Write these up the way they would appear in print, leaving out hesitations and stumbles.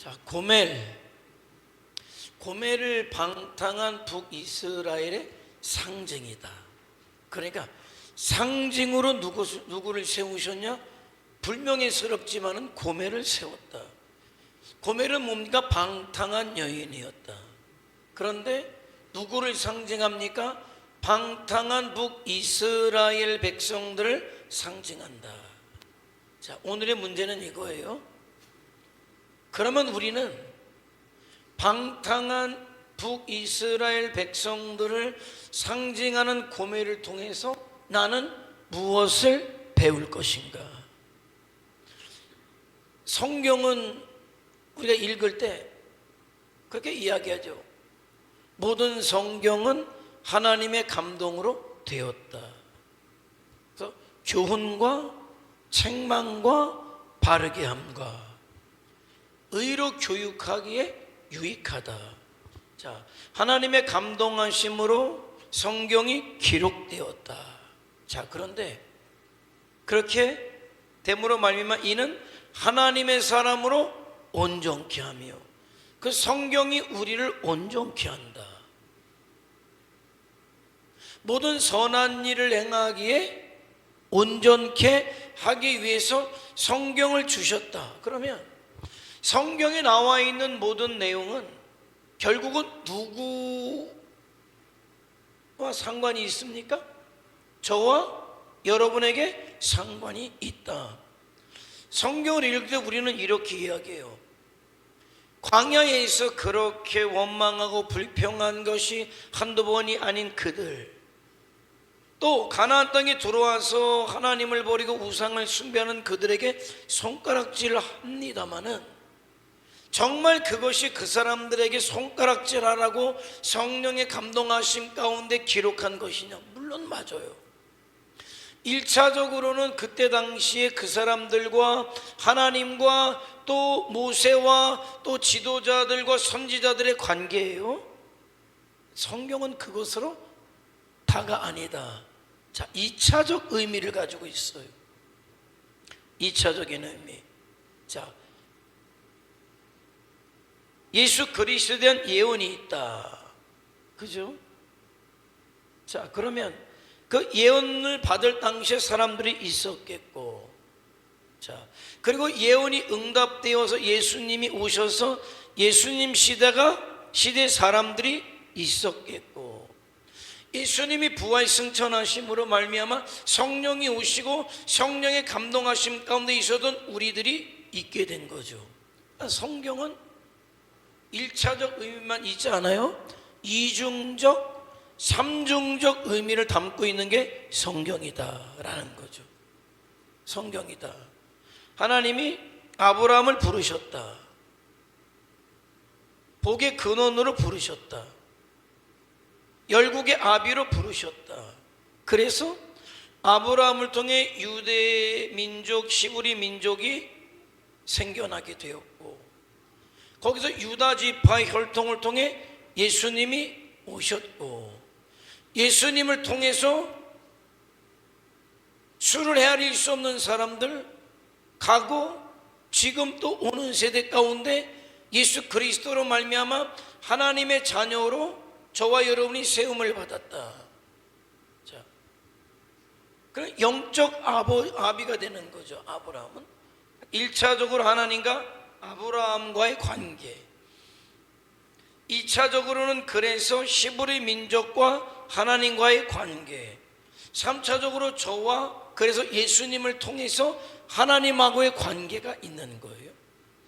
자, 고멜을 방탕한 북이스라엘의 상징이다. 그러니까 상징으로 누구를 세우셨냐? 불명예스럽지만은 고멜을 세웠다. 고멜은 뭡니까? 방탕한 여인이었다. 그런데 누구를 상징합니까? 방탕한 북이스라엘 백성들을 상징한다. 자, 오늘의 문제는 이거예요. 그러면 우리는 방탕한 북이스라엘 백성들을 상징하는 고멜을 통해서 나는 무엇을 배울 것인가? 성경은 우리가 읽을 때 그렇게 이야기하죠. 모든 성경은 하나님의 감동으로 되었다. 그래서 교훈과 책망과 바르게 함과 의로 교육하기에 유익하다. 자, 하나님의 감동하심으로 성경이 기록되었다. 자, 그런데 그렇게 됨으로 말미암아 이는 하나님의 사람으로 온전케 하며 그 성경이 우리를 온전케 한다. 모든 선한 일을 행하기에 온전케 하기 위해서 성경을 주셨다. 그러면 성경에 나와 있는 모든 내용은 결국은 누구와 상관이 있습니까? 저와 여러분에게 상관이 있다. 성경을 읽을 때 우리는 이렇게 이야기해요. 광야에서 그렇게 원망하고 불평한 것이 한두 번이 아닌 그들, 또 가나안 땅에 들어와서 하나님을 버리고 우상을 숭배하는 그들에게 손가락질을 합니다마는 정말 그것이 그 사람들에게 손가락질하라고 성령의 감동하심 가운데 기록한 것이냐? 물론 맞아요. 1차적으로는 그때 당시에 그 사람들과 하나님과 또 모세와 또 지도자들과 선지자들의 관계예요. 성경은 그것으로 다가 아니다. 자, 2차적 의미를 가지고 있어요. 2차적인 의미. 자, 예수 그리스도에 대한 예언이 있다. 그죠? 자, 그러면 그 예언을 받을 당시에 사람들이 있었겠고, 자, 그리고 예언이 응답되어서 예수님이 오셔서 예수님 시대 사람들이 있었겠고, 예수님이 부활 승천하심으로 말미암아 성령이 오시고 성령의 감동하심 가운데 있었던 우리들이 있게 된 거죠. 성경은 1차적 의미만 있지 않아요? 이중적, 삼중적 의미를 담고 있는 게 성경이다라는 거죠. 성경이다. 하나님이 아브라함을 부르셨다. 복의 근원으로 부르셨다. 열국의 아비로 부르셨다. 그래서 아브라함을 통해 유대 민족, 시브리 민족이 생겨나게 되었고, 거기서 유다 지파 혈통을 통해 예수님이 오셨고, 예수님을 통해서 수를 헤아릴 수 없는 사람들, 가고 지금 또 오는 세대 가운데 예수 그리스도로 말미암아 하나님의 자녀로 저와 여러분이 세움을 받았다. 자, 그럼 영적 아비가 되는 거죠. 아브라함은 1차적으로 하나님과 아브라함과의 관계, 2차적으로는 그래서 시브리 민족과 하나님과의 관계, 3차적으로 저와 그래서 예수님을 통해서 하나님하고의 관계가 있는 거예요.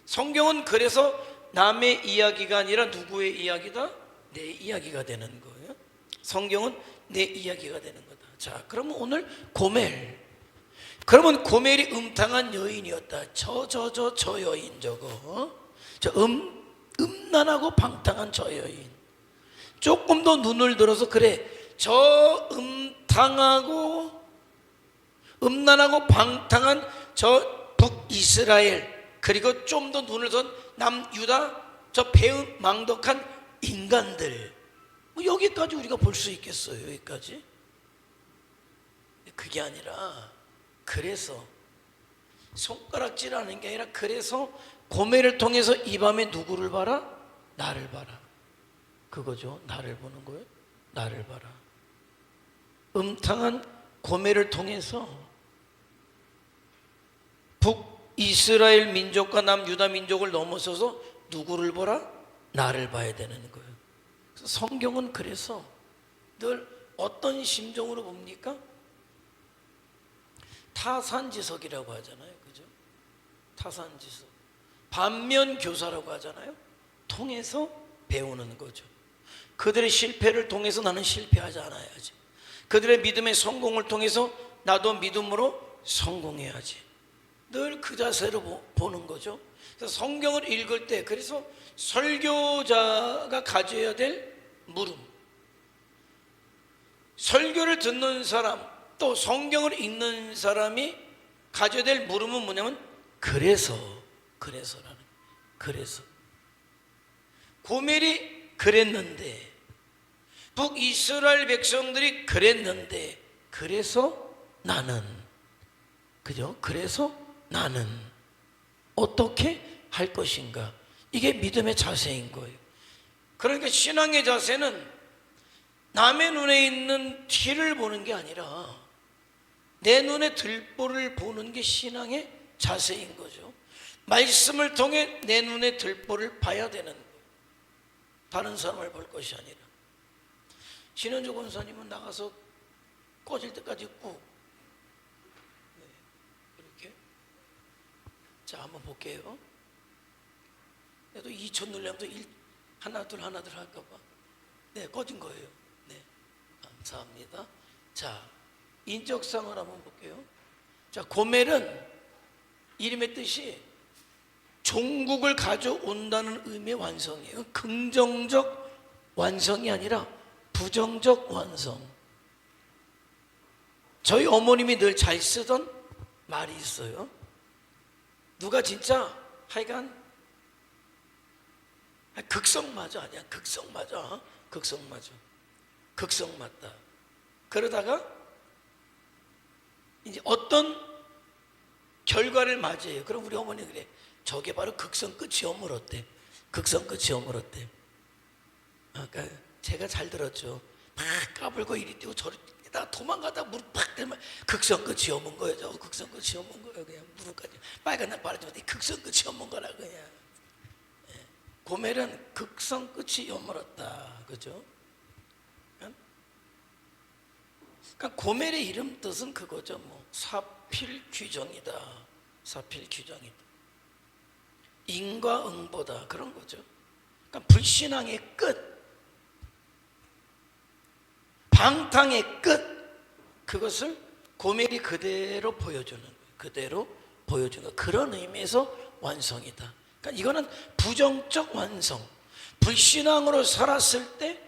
성경은 그래서 남의 이야기가 아니라 누구의 이야기다? 내 이야기가 되는 거예요. 성경은 내 이야기가 되는 거다. 자, 그러면 오늘 고멜, 그러면 고멜이 음탕한 여인이었다. 저 여인 저거, 저 음란하고 방탕한 저 여인. 조금 더 눈을 들어서 그래, 저 음란하고 방탕한 저 북이스라엘, 그리고 좀 더 눈을 든 남유다, 저 배은망덕한 인간들, 뭐 여기까지 우리가 볼 수 있겠어요? 여기까지? 그게 아니라, 그래서 손가락질하는 게 아니라, 그래서 고매를 통해서 이 밤에 누구를 봐라? 나를 봐라. 그거죠. 나를 보는 거예요. 나를 봐라. 음탕한 고매를 통해서 북이스라엘 민족과 남유다 민족을 넘어서서 누구를 보라? 나를 봐야 되는 거예요. 성경은 그래서 늘 어떤 심정으로 봅니까? 타산지석이라고 하잖아요. 그죠? 타산지석. 반면교사라고 하잖아요. 통해서 배우는 거죠. 그들의 실패를 통해서 나는 실패하지 않아야지. 그들의 믿음의 성공을 통해서 나도 믿음으로 성공해야지. 늘 그 자세로 보는 거죠. 그래서 성경을 읽을 때, 그래서 설교자가 가져야 될 물음, 설교를 듣는 사람, 또 성경을 읽는 사람이 가져야 될 물음은 뭐냐면 그래서라는, 그래서 고멜이 그랬는데, 북이스라엘 백성들이 그랬는데, 그래서 나는, 그죠? 그래서 나는 어떻게 할 것인가? 이게 믿음의 자세인 거예요. 그러니까 신앙의 자세는 남의 눈에 있는 티를 보는 게 아니라 내 눈에 들보를 보는 게 신앙의 자세인 거죠. 말씀을 통해 내 눈에 들보를 봐야 되는 거예요. 다른 사람을 볼 것이 아니라. 신현주 권사님은 나가서 꺼질 때까지 꾹, 이렇게. 자, 한번 볼게요. 또 2천 눌려도 하나 둘 할까봐. 네, 꺼진 거예요. 네, 감사합니다. 자, 인적상을 한번 볼게요. 자, 고멜은 이름의 뜻이 종국을 가져온다는 의미의 완성이에요. 긍정적 완성이 아니라 부정적 완성. 저희 어머님이 늘 잘 쓰던 말이 있어요. 누가 진짜 하여간 극성 맞아, 아니야, 극성 맞아, 극성 맞아, 극성 맞다. 그러다가 이제 어떤 결과를 맞이해요. 그럼 우리 어머니 그래, 저게 바로 극성 끝이 어물었대. 극성 끝이 어물었대. 아까 제가 잘 들었죠. 막 까불고 이리 뛰고 저리 뛰다가 도망가다 무릎 팍 대면 극성 끝이 어문 거예요. 저 극성 끝이 어문 거예요. 그냥 무릎까지 빨간 날 바르지 극성 끝이 어문 거라 그냥. 고멜은 극성 끝이 여물었다. 그죠? 그러니까 고멜의 이름 뜻은 그거죠. 뭐 사필귀정이다. 사필귀정이다. 인과응보다. 그런 거죠. 그러니까 불신앙의 끝, 방탕의 끝, 그것을 고멜이 그대로 보여주는 거예요. 그대로 보여주는 거예요. 그런 의미에서 완성이다. 그러니까 이거는 부정적 완성. 불신앙으로 살았을 때,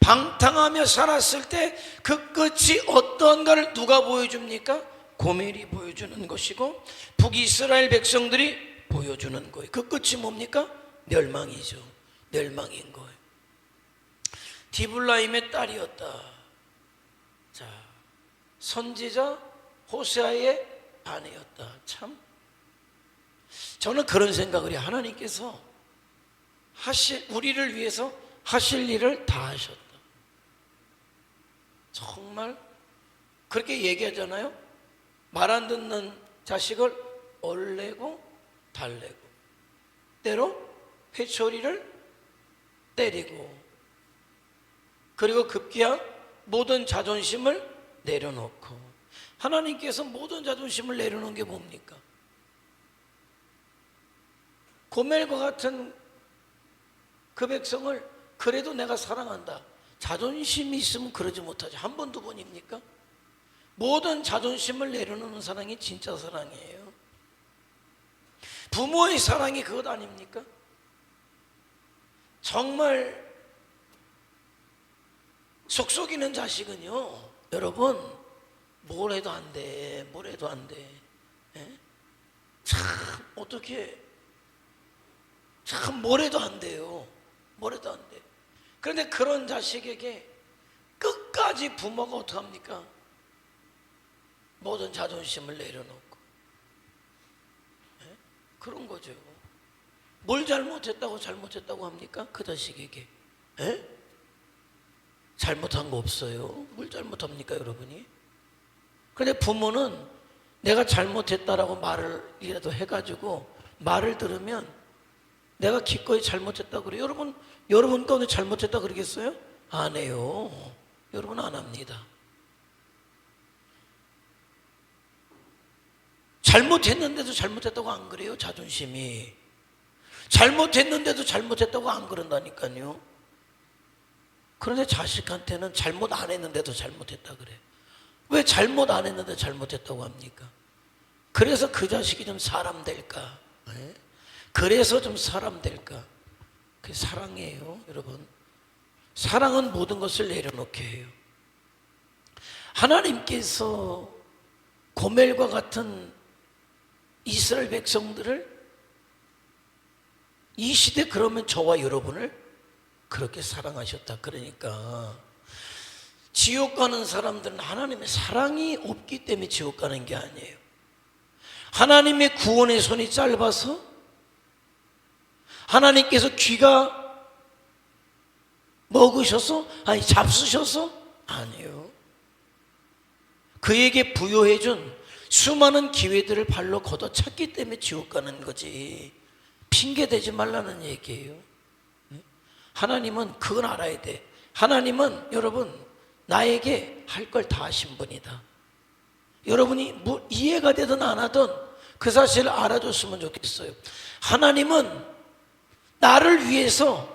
방탕하며 살았을 때 그 끝이 어떤가를 누가 보여줍니까? 고멜이 보여주는 것이고 북이스라엘 백성들이 보여주는 거예요. 그 끝이 뭡니까? 멸망이죠. 멸망인 거예요. 디블라임의 딸이었다. 자, 선지자 호세아의 아내였다. 참, 저는 그런 생각을 해요. 하나님께서 우리를 위해서 하실 일을 다 하셨다. 정말 그렇게 얘기하잖아요. 말 안 듣는 자식을 얼레고 달래고, 때로 회초리를 때리고, 그리고 급기야 모든 자존심을 내려놓고. 하나님께서 모든 자존심을 내려놓은 게 뭡니까? 고멜과 같은 그 백성을 그래도 내가 사랑한다. 자존심이 있으면 그러지 못하지. 한 번, 두 번입니까? 모든 자존심을 내려놓는 사랑이 진짜 사랑이에요. 부모의 사랑이 그것 아닙니까? 정말 속속이는 자식은요, 여러분, 뭘 해도 안 돼. 뭘 해도 안 돼. 예? 참 어떻게, 참 뭘 해도 안 돼요. 뭘 해도 안 돼. 그런데 그런 자식에게 끝까지 부모가 어떡합니까? 모든 자존심을 내려놓고. 네? 그런 거죠. 뭘 잘못했다고 합니까? 그 자식에게. 에? 잘못한 거 없어요. 뭘 잘못합니까, 여러분이? 그런데 부모는 내가 잘못했다라고 말을이라도 해가지고 말을 들으면 내가 기꺼이 잘못했다 그래요. 여러분 가운데 잘못했다 그러겠어요? 안 해요. 여러분 안 합니다. 잘못했는데도 잘못했다고 안 그래요. 자존심이. 잘못했는데도 잘못했다고 안 그런다니까요. 그런데 자식한테는 잘못 안 했는데도 잘못했다 그래. 왜 잘못 안 했는데 잘못했다고 합니까? 그래서 그 자식이 좀 사람 될까? 네? 그래서 좀 사람 될까? 그게 사랑이에요, 여러분. 사랑은 모든 것을 내려놓게 해요. 하나님께서 고멜과 같은 이스라엘 백성들을 이 시대 그러면 저와 여러분을 그렇게 사랑하셨다. 그러니까 지옥 가는 사람들은 하나님의 사랑이 없기 때문에 지옥 가는 게 아니에요. 하나님의 구원의 손이 짧아서 하나님께서 귀가 먹으셔서 잡수셔서 아니에요. 그에게 부여해준 수많은 기회들을 발로 걷어찼기 때문에 지옥 가는 거지. 핑계 대지 말라는 얘기예요. 하나님은 그건 알아야 돼. 하나님은 여러분 나에게 할 걸 다 하신 분이다. 여러분이 이해가 되든 안 하든 그 사실을 알아줬으면 좋겠어요. 하나님은 나를 위해서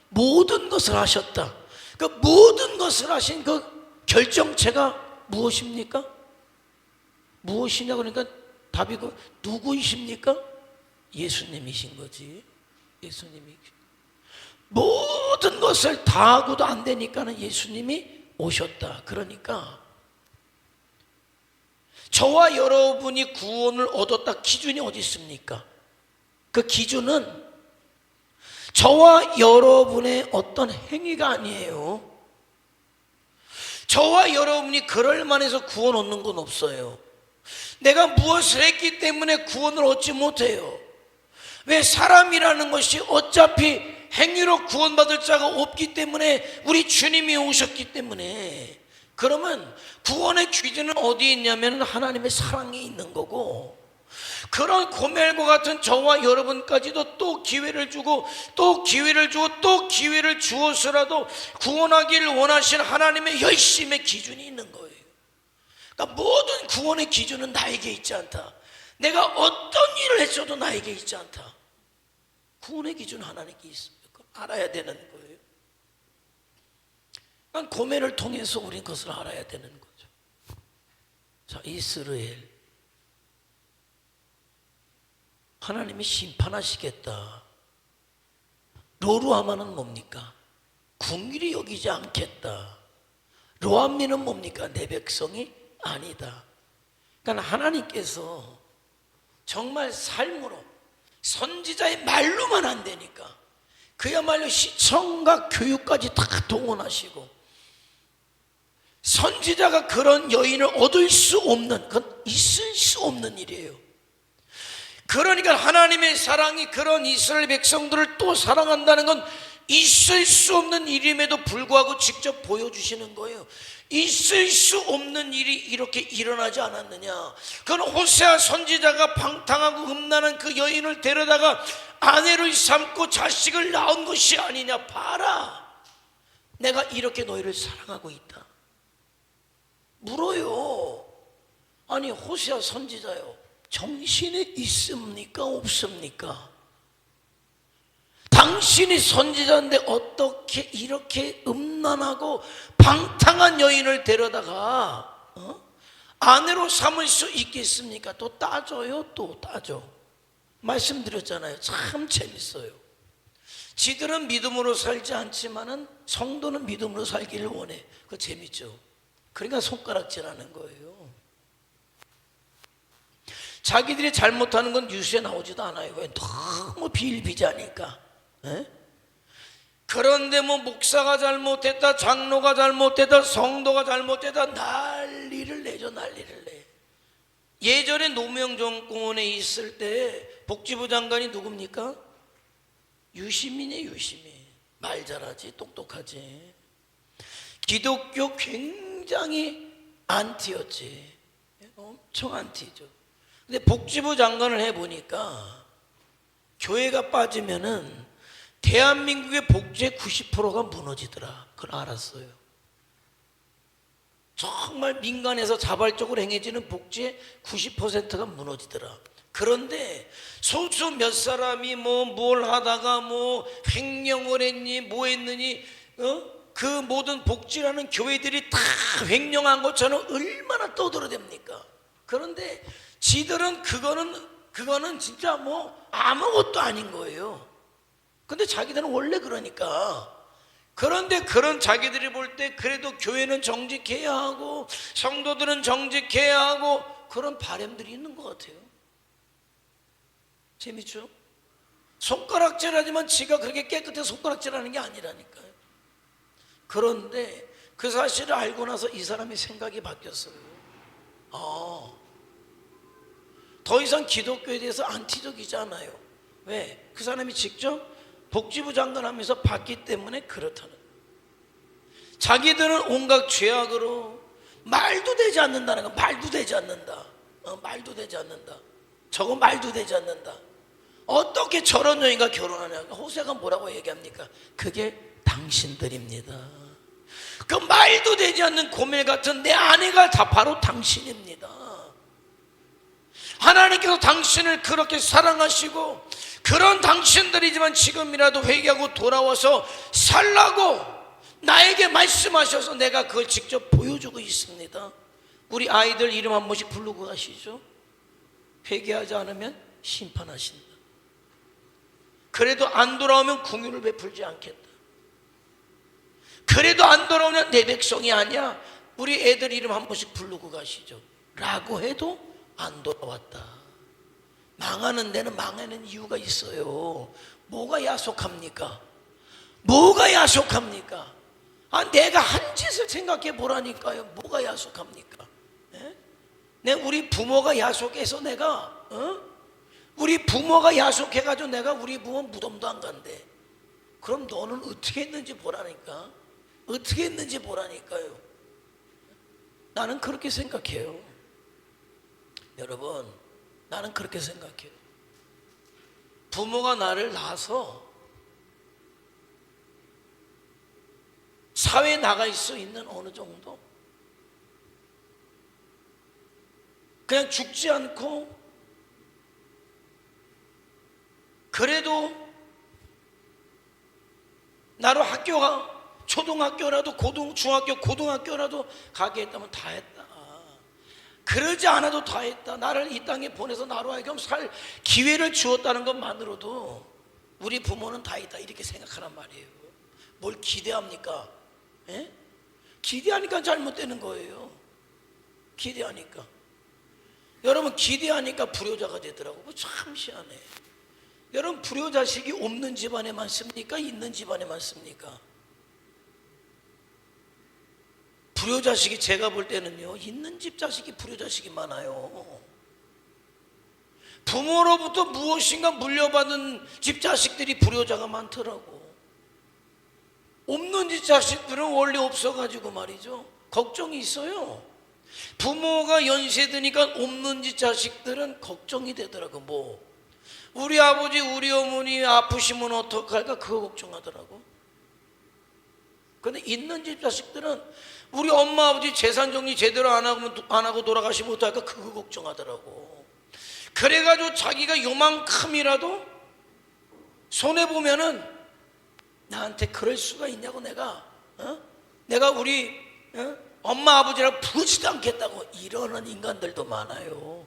모든 것을 하셨다. 그 모든 것을 하신 그 결정체가 무엇입니까? 무엇이냐 그러니까 답이 누구이십니까? 예수님이신 거지. 예수님이 모든 것을 다 하고도 안 되니까는 예수님이 오셨다. 그러니까 저와 여러분이 구원을 얻었다 기준이 어디 있습니까? 그 기준은 저와 여러분의 어떤 행위가 아니에요. 저와 여러분이 그럴 만해서 구원 얻는 건 없어요. 내가 무엇을 했기 때문에 구원을 얻지 못해요. 왜? 사람이라는 것이 어차피 행위로 구원받을 자가 없기 때문에 우리 주님이 오셨기 때문에. 그러면 구원의 기준은 어디에 있냐면 하나님의 사랑이 있는 거고, 그런 고멜과 같은 저와 여러분까지도 또 기회를 주고 또 기회를 주고 또 기회를 주어서라도 구원하기를 원하시는 하나님의 열심의 기준이 있는 거예요. 그러니까 모든 구원의 기준은 나에게 있지 않다. 내가 어떤 일을 했어도 나에게 있지 않다. 구원의 기준 하나님께 있습니다. 알아야 되는 거예요. 그러니까 고멜을 통해서 우린 그것을 알아야 되는 거죠. 자, 이스라엘 하나님이 심판하시겠다. 로루하마는 뭡니까? 궁일이 여기지 않겠다. 로암미는 뭡니까? 내 백성이 아니다. 그러니까 하나님께서 정말 삶으로 선지자의 말로만 안 되니까 그야말로 시청과 교육까지 다 동원하시고 선지자가 그런 여인을 얻을 수 없는, 그건 있을 수 없는 일이에요. 그러니까 하나님의 사랑이 그런 이스라엘 백성들을 또 사랑한다는 건 있을 수 없는 일임에도 불구하고 직접 보여주시는 거예요. 있을 수 없는 일이 이렇게 일어나지 않았느냐. 그건 호세아 선지자가 방탕하고 음란한 그 여인을 데려다가 아내를 삼고 자식을 낳은 것이 아니냐. 봐라, 내가 이렇게 너희를 사랑하고 있다. 물어요. 아니 호세아 선지자요, 정신이 있습니까 없습니까? 당신이 선지자인데 어떻게 이렇게 음란하고 방탕한 여인을 데려다가 아내로 삼을 수 있겠습니까? 또 따져요. 또 따져. 말씀드렸잖아요. 참 재밌어요. 지들은 믿음으로 살지 않지만은 성도는 믿음으로 살기를 원해. 그거 재밌죠. 그러니까 손가락질하는 거예요. 자기들이 잘못하는 건 뉴스에 나오지도 않아요. 왜? 너무 비일비재하니까. 그런데 뭐 목사가 잘못했다, 장로가 잘못했다, 성도가 잘못했다, 난리를 내죠. 난리를 내. 예전에 노무현 정권에 있을 때 복지부 장관이 누굽니까? 유시민이 유시민. 말 잘하지, 똑똑하지. 기독교 굉장히 안티였지. 엄청 안티죠. 근데 복지부 장관을 해보니까 교회가 빠지면은 대한민국의 복지의 90%가 무너지더라. 그걸 알았어요. 정말 민간에서 자발적으로 행해지는 복지의 90%가 무너지더라. 그런데 소수 몇 사람이 뭘 하다가 횡령을 했니 뭐 했느니 그 모든 복지라는 교회들이 다 횡령한 것처럼 얼마나 떠들어댑니까? 그런데 지들은 그거는 진짜 아무것도 아닌 거예요. 근데 자기들은 원래 그러니까. 그런데 그런 자기들이 볼 때 그래도 교회는 정직해야 하고 성도들은 정직해야 하고 그런 바람들이 있는 것 같아요. 재밌죠? 손가락질하지만 지가 그렇게 깨끗해 손가락질하는 게 아니라니까요. 그런데 그 사실을 알고 나서 이 사람이 생각이 바뀌었어요. 더 이상 기독교에 대해서 안티적이지 않아요. 왜? 그 사람이 직접 복지부 장관 하면서 봤기 때문에 그렇다는. 자기들은 온갖 죄악으로 말도 되지 않는다는 거. 말도 되지 않는다. 말도 되지 않는다. 저거 말도 되지 않는다. 어떻게 저런 여인과 결혼하냐. 호세가 뭐라고 얘기합니까? 그게 당신들입니다. 그 말도 되지 않는 고멜 같은 내 아내가 다 바로 당신입니다. 하나님께서 당신을 그렇게 사랑하시고 그런 당신들이지만 지금이라도 회개하고 돌아와서 살라고 나에게 말씀하셔서 내가 그걸 직접 보여주고 있습니다. 우리 아이들 이름 한 번씩 부르고 가시죠. 회개하지 않으면 심판하신다. 그래도 안 돌아오면 긍휼을 베풀지 않겠다. 그래도 안 돌아오면 내 백성이 아니야. 우리 애들 이름 한 번씩 부르고 가시죠. 라고 해도 안 돌아왔다. 망하는 데는 망하는 이유가 있어요. 뭐가 야속합니까? 뭐가 야속합니까? 내가 한 짓을 생각해 보라니까요. 뭐가 야속합니까? 우리 부모가 야속해서 우리 부모가 야속해가지고 내가 우리 부모 무덤도 안 간대. 그럼 너는 어떻게 했는지 보라니까. 어떻게 했는지 보라니까요. 나는 그렇게 생각해요. 여러분, 나는 그렇게 생각해요. 부모가 나를 낳아서 사회에 나갈 수 있는 어느 정도 그냥 죽지 않고 그래도 나로 학교가 초등학교라도 중학교 고등학교라도 가게 했다면 다 했다. 그러지 않아도 다 했다. 나를 이 땅에 보내서 나로 하여금 살 기회를 주었다는 것만으로도 우리 부모는 다 있다 이렇게 생각하란 말이에요. 뭘 기대합니까? 기대하니까 잘못되는 거예요. 기대하니까. 여러분 기대하니까 불효자가 되더라고. 참 희한해. 여러분 불효자식이 없는 집안에만 씁니까? 있는 집안에만 씁니까? 불효자식이 제가 볼 때는요, 있는 집 자식이 불효자식이 많아요. 부모로부터 무엇인가 물려받은 집 자식들이 불효자가 많더라고. 없는 집 자식들은 원래 없어가지고 말이죠, 걱정이 있어요. 부모가 연세 드니까 없는 집 자식들은 걱정이 되더라고. 우리 아버지 우리 어머니 아프시면 어떡할까 그거 걱정하더라고. 근데 있는 집 자식들은 우리 엄마 아버지 재산 정리 제대로 안 하고 돌아가시면 어떡할까 그거 걱정하더라고. 그래가지고 자기가 요만큼이라도 손해보면은 나한테 그럴 수가 있냐고 내가 우리 엄마 아버지랑 부르지도 않겠다고 이러는 인간들도 많아요.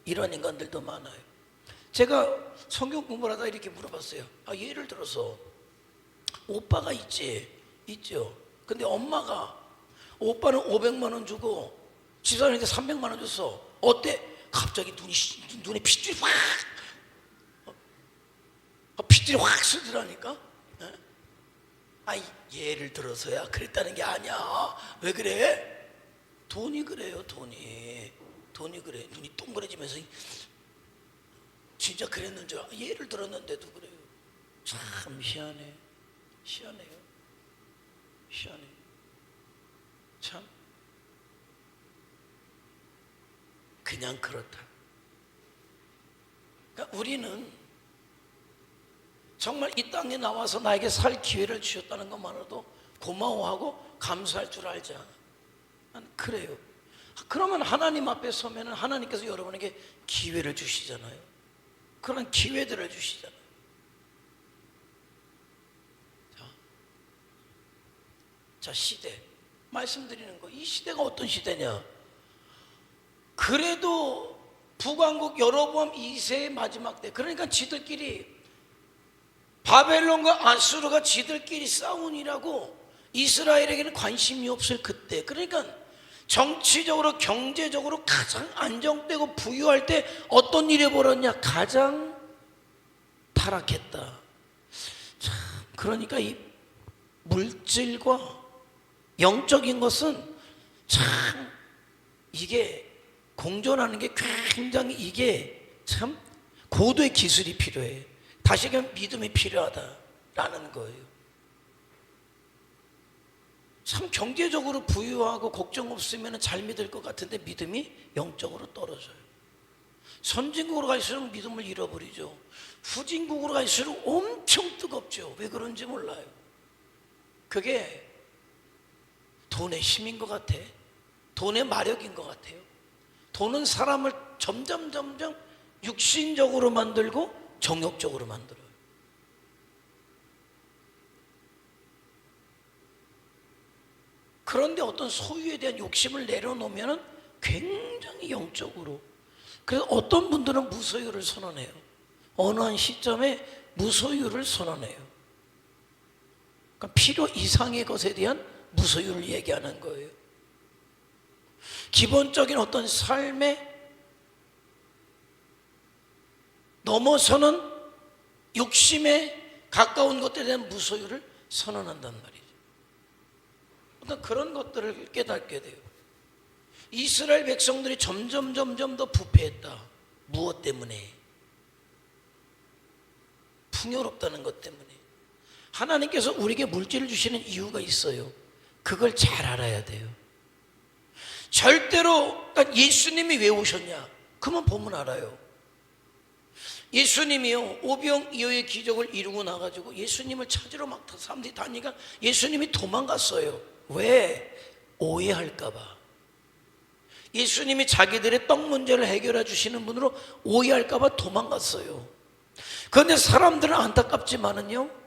이런 인간들도 많아요. 제가 성경 공부를 하다 이렇게 물어봤어요. 예를 들어서 오빠가 있죠. 근데 엄마가 오빠는 500만 원 주고 집사람한테 300만 원 줬어. 어때? 갑자기 눈에 핏줄이 확 쓰더라니까. 예를 들어서야 그랬다는 게 아니야. 왜 그래? 돈이 그래요. 돈이 그래. 눈이 동그래지면서 진짜 그랬는지 예를 들었는데도 그래요. 참 희한해. 희한해요. 희한해. 참 그냥 그렇다. 그러니까 우리는 정말 이 땅에 나와서 나에게 살 기회를 주셨다는 것만으로도 고마워하고 감사할 줄 알자. 난 그래요. 그러면 하나님 앞에 서면 하나님께서 여러분에게 기회를 주시잖아요. 그런 기회들을 주시잖아요. 자, 시대 말씀드리는 거, 이 시대가 어떤 시대냐? 그래도 북왕국 여로보암 2세의 마지막 때, 그러니까 지들끼리 바벨론과 아수르가 지들끼리 싸우니라고 이스라엘에게는 관심이 없을 그때, 그러니까 정치적으로 경제적으로 가장 안정되고 부유할 때 어떤 일이 벌어졌냐? 가장 타락했다. 참, 그러니까 이 물질과 영적인 것은 참 이게 공존하는 게 굉장히 이게 참 고도의 기술이 필요해. 다시 얘기하면 믿음이 필요하다라는 거예요. 참 경제적으로 부유하고 걱정 없으면 잘 믿을 것 같은데 믿음이 영적으로 떨어져요. 선진국으로 갈수록 믿음을 잃어버리죠. 후진국으로 갈수록 엄청 뜨겁죠. 왜 그런지 몰라요. 그게 돈의 힘인 것 같아. 돈의 마력인 것 같아요. 돈은 사람을 점점 육신적으로 만들고 정욕적으로 만들어요. 그런데 어떤 소유에 대한 욕심을 내려놓으면 굉장히 영적으로. 그래서 어떤 분들은 무소유를 선언해요. 어느 한 시점에 무소유를 선언해요. 그러니까 필요 이상의 것에 대한 무소유를 얘기하는 거예요. 기본적인 어떤 삶에 넘어서는 욕심에 가까운 것들에 대한 무소유를 선언한단 말이죠. 어떤 그런 것들을 깨닫게 돼요. 이스라엘 백성들이 점점 더 부패했다. 무엇 때문에? 풍요롭다는 것 때문에. 하나님께서 우리에게 물질을 주시는 이유가 있어요. 그걸 잘 알아야 돼요. 절대로 그러니까 예수님이 왜 오셨냐? 그만 보면 알아요. 예수님이요, 오병이어의 기적을 이루고 나가지고 예수님을 찾으러 막 사람들이 다니니까 예수님이 도망갔어요. 왜? 오해할까봐. 예수님이 자기들의 떡 문제를 해결해 주시는 분으로 오해할까봐 도망갔어요. 그런데 사람들은 안타깝지만은요,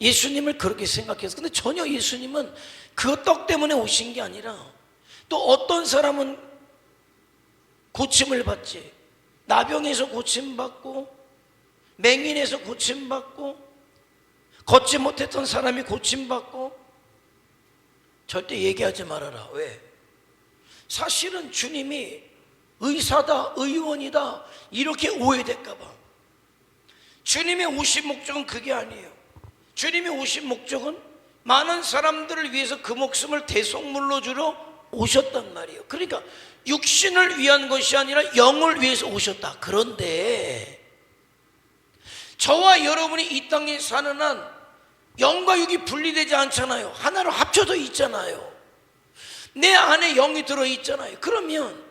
예수님을 그렇게 생각해서. 근데 전혀 예수님은 그 떡 때문에 오신 게 아니라, 또 어떤 사람은 고침을 받지, 나병에서 고침받고 맹인에서 고침받고 걷지 못했던 사람이 고침받고. 절대 얘기하지 말아라. 왜? 사실은 주님이 의사다, 의원이다 이렇게 오해될까 봐. 주님의 오신 목적은 그게 아니에요. 주님이 오신 목적은 많은 사람들을 위해서 그 목숨을 대속물로 주러 오셨단 말이에요. 그러니까 육신을 위한 것이 아니라 영을 위해서 오셨다. 그런데 저와 여러분이 이 땅에 사는 한 영과 육이 분리되지 않잖아요. 하나로 합쳐져 있잖아요. 내 안에 영이 들어있잖아요. 그러면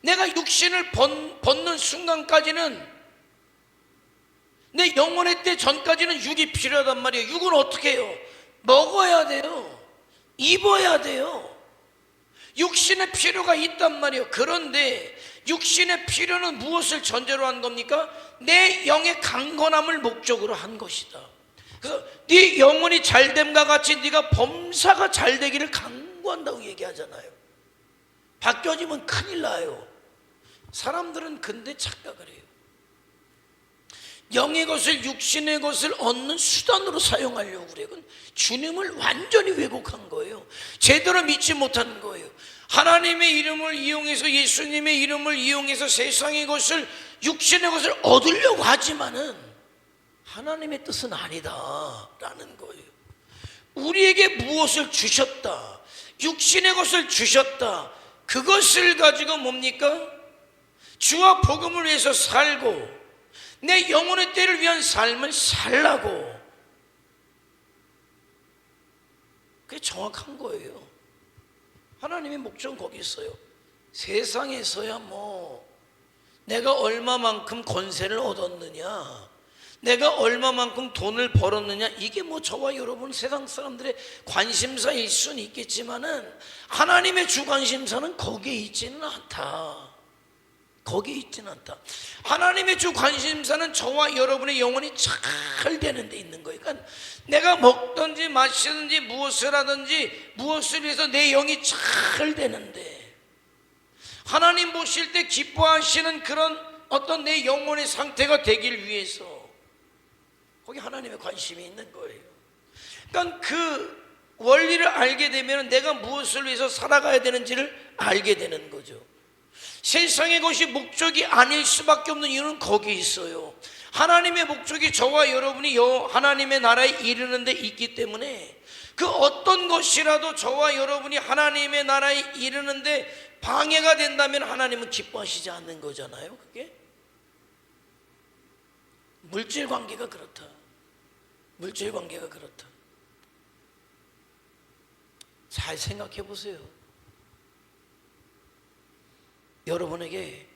내가 육신을 벗는 순간까지는, 내 영혼의 때 전까지는 육이 필요하단 말이에요. 육은 어떻게 해요? 먹어야 돼요. 입어야 돼요. 육신의 필요가 있단 말이에요. 그런데 육신의 필요는 무엇을 전제로 한 겁니까? 내 영의 강건함을 목적으로 한 것이다. 그래서 네 영혼이 잘됨과 같이 네가 범사가 잘 되기를 간구한다고 얘기하잖아요. 바뀌어지면 큰일 나요. 사람들은 근데 착각을 해요. 영의 것을, 육신의 것을 얻는 수단으로 사용하려고 그래요. 그건 주님을 완전히 왜곡한 거예요. 제대로 믿지 못한 거예요. 하나님의 이름을 이용해서, 예수님의 이름을 이용해서 세상의 것을, 육신의 것을 얻으려고 하지만은 하나님의 뜻은 아니다라는 거예요. 우리에게 무엇을 주셨다, 육신의 것을 주셨다. 그것을 가지고 뭡니까? 주와 복음을 위해서 살고 내 영혼의 때를 위한 삶을 살라고. 그게 정확한 거예요. 하나님의 목적은 거기 있어요. 세상에서야 뭐 내가 얼마만큼 권세를 얻었느냐, 내가 얼마만큼 돈을 벌었느냐, 이게 뭐 저와 여러분 세상 사람들의 관심사일 수는 있겠지만은 하나님의 주 관심사는 거기에 있지는 않다. 거기에 있지는 않다. 하나님의 주 관심사는 저와 여러분의 영혼이 잘 되는 데 있는 거예요. 그러니까 내가 먹든지 마시든지 무엇을 하든지 무엇을 해서 내 영이 잘 되는데, 하나님 보실 때 기뻐하시는 그런 어떤 내 영혼의 상태가 되길 위해서 거기 하나님의 관심이 있는 거예요. 그러니까 그 원리를 알게 되면 내가 무엇을 위해서 살아가야 되는지를 알게 되는 거죠. 세상의 것이 목적이 아닐 수밖에 없는 이유는 거기 있어요. 하나님의 목적이 저와 여러분이 하나님의 나라에 이르는 데 있기 때문에 그 어떤 것이라도 저와 여러분이 하나님의 나라에 이르는데 방해가 된다면 하나님은 기뻐하시지 않는 거잖아요. 그게 물질 관계가 그렇다. 물질 관계가 그렇다. 잘 생각해 보세요. 여러분에게